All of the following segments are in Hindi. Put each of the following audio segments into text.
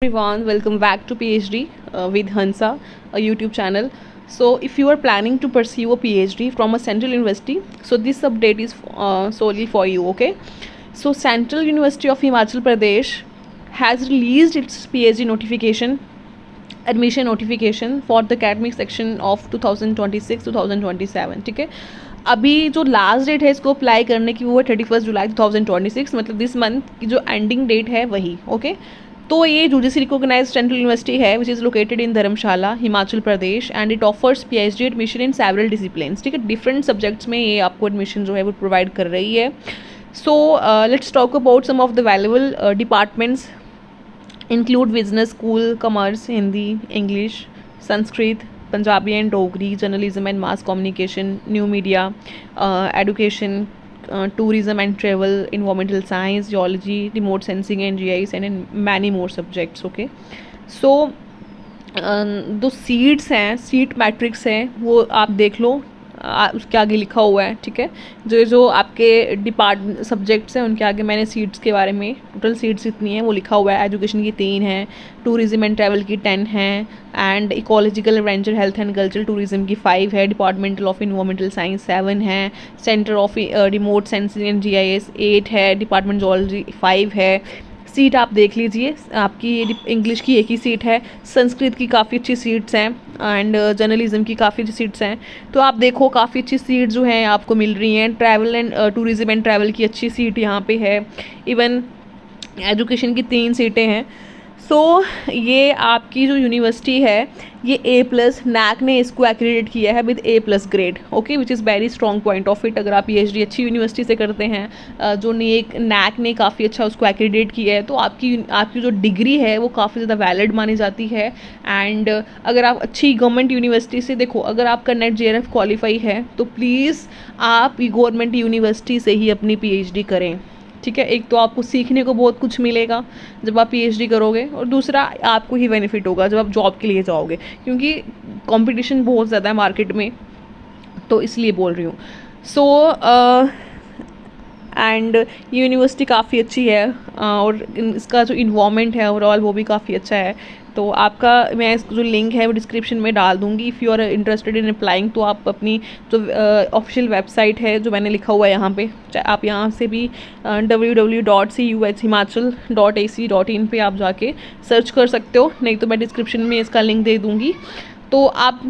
Everyone, welcome back to PhD with Hansa, a YouTube channel. So, if you are planning to pursue a PhD from a central university, so this update is solely for you. Okay, so Central University of Himachal Pradesh has released its PhD notification, admission notification for the academic section of 2026-2027. ठीक है, अभी जो लास्ट डेट है इसको अप्लाई करने की वो है 31 जुलाई 2026, मतलब दिस मंथ की जो एंडिंग डेट है वही. ओके, तो ये यूजीसी रिकॉग्नाइज्ड सेंट्रल यूनिवर्सिटी है which is located in Dharamshala, Himachal Pradesh, and it offers PhD admission in several disciplines. ठीक है, डिफरेंट सब्जेक्ट्स में ये आपको एडमिशन जो है वो प्रोवाइड कर रही है. So let's talk about some of the valuable departments include business school, commerce, Hindi, English, Sanskrit, Punjabi and Dogri, journalism and mass communication, new media, education, tourism and travel, environmental science, geology, remote sensing and GIS, and many more subjects. Okay, so जो सीट्स हैं, सीट मैट्रिक्स हैं, वो आप देख लो, उसके आगे लिखा हुआ है. ठीक है, जो आपके डिपार्ट सब्जेक्ट्स हैं उनके आगे मैंने सीट्स के बारे में, टोटल सीट्स कितनी हैं वो लिखा हुआ है. एजुकेशन की 3 हैं, टूरिज्म एंड ट्रैवल की 10 हैं, and ecological adventure, health and cultural tourism की 5 है, डिपार्टमेंटल ऑफ इन्वायरमेंटल साइंस 7 है, centre of remote sensing and GIS 8 है, डिपार्टमेंट जोलॉजी 5 है. सीट आप देख लीजिए, आपकी इंग्लिश की एक ही सीट है, संस्कृत की काफ़ी अच्छी सीट्स हैं, एंड जर्नलिज्म की काफ़ी अच्छी सीट्स हैं. तो आप देखो काफ़ी अच्छी सीट जो हैं आपको मिल रही हैं. Travel and tourism and travel की अच्छी सीट यहाँ पे है. इवन एजुकेशन की 3 सीटें हैं. सो ये आपकी जो यूनिवर्सिटी है ये A+ नैक ने इसको एक्रेडिट किया है with A+ grade. Okay, which is very strong point of it. अगर आप PhD अच्छी यूनिवर्सिटी से करते हैं, जो नैक ने काफ़ी अच्छा उसको एक्रेडिट किया है, तो आपकी जो डिग्री है वो काफ़ी ज़्यादा वैलिड मानी जाती है. एंड अगर आप अच्छी गवर्नमेंट यूनिवर्सिटी से, देखो अगर आपका नेट JRF क्वालिफाई है तो प्लीज़ आप गवर्नमेंट यूनिवर्सिटी से ही अपनी PhD करें. ठीक है, एक तो आपको सीखने को बहुत कुछ मिलेगा जब आप PhD करोगे, और दूसरा आपको ही बेनिफिट होगा जब आप जॉब के लिए जाओगे, क्योंकि कंपटीशन बहुत ज़्यादा है मार्केट में, तो इसलिए बोल रही हूँ. सो एंड ये यूनिवर्सिटी काफ़ी अच्छी है, और इसका जो इन्वायरमेंट है ओवरऑल वो भी काफ़ी अच्छा है. तो आपका मैं इसका जो लिंक है वो डिस्क्रिप्शन में डाल दूँगी. If you are interested in applying, तो आप अपनी जो ऑफिशियल वेबसाइट है जो मैंने लिखा हुआ है यहाँ पे, आप यहाँ से भी www.cuhhimachal.ac.in पे आप जाके सर्च कर सकते हो, नहीं तो मैं डिस्क्रिप्शन में इसका लिंक दे दूँगी. तो आप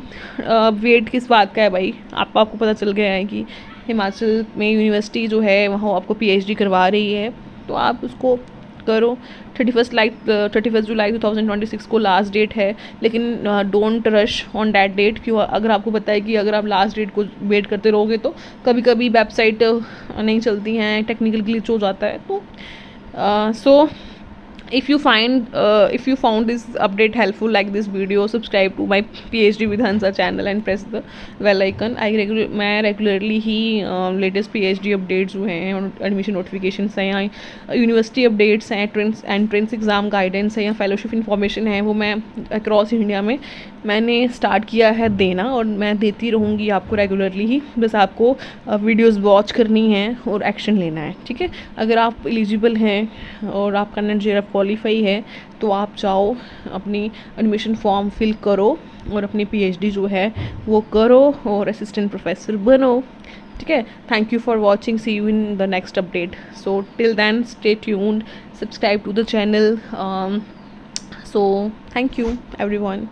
वेट किस बात का है भाई, आपको पता चल गया है कि हिमाचल में यूनिवर्सिटी जो है वहाँ आपको PhD करवा रही है, तो आप उसको करो. 31 जुलाई 2026 को लास्ट डेट है, लेकिन don't rush on that date. क्यों, अगर आपको पता है कि अगर आप लास्ट डेट को वेट करते रहोगे तो कभी कभी वेबसाइट नहीं चलती हैं, टेक्निकल ग्लिच हो जाता है. तो सो if you found this update helpful, like this video, subscribe to my PhD with Hansa channel and press the bell icon. मैं रेगुलरली ही लेटेस्ट PhD अपडेट्स जो हैं, एडमिशन नोटिफिकेशंस हैं, या यूनिवर्सिटी अपडेट्स हैं, एंट्रेंस एग्ज़ाम गाइडेंस है, या फेलोशिप इन्फॉर्मेशन है, वो मैं अक्रॉस इंडिया में मैंने स्टार्ट किया है देना, और मैं देती रहूँगी आपको रेगुलरली ही. बस आपको वीडियोस वॉच करनी है और एक्शन लेना है. ठीक है, अगर आप एलिजिबल हैं और आपका नेट JRF क्वालिफाई है तो आप जाओ, अपनी एडमिशन फॉर्म फिल करो और अपनी PhD जो है वो करो और असिस्टेंट प्रोफेसर बनो. ठीक है, thank you for watching, see you in the next update. So till then stay tuned, subscribe to the channel. So thank you everyone.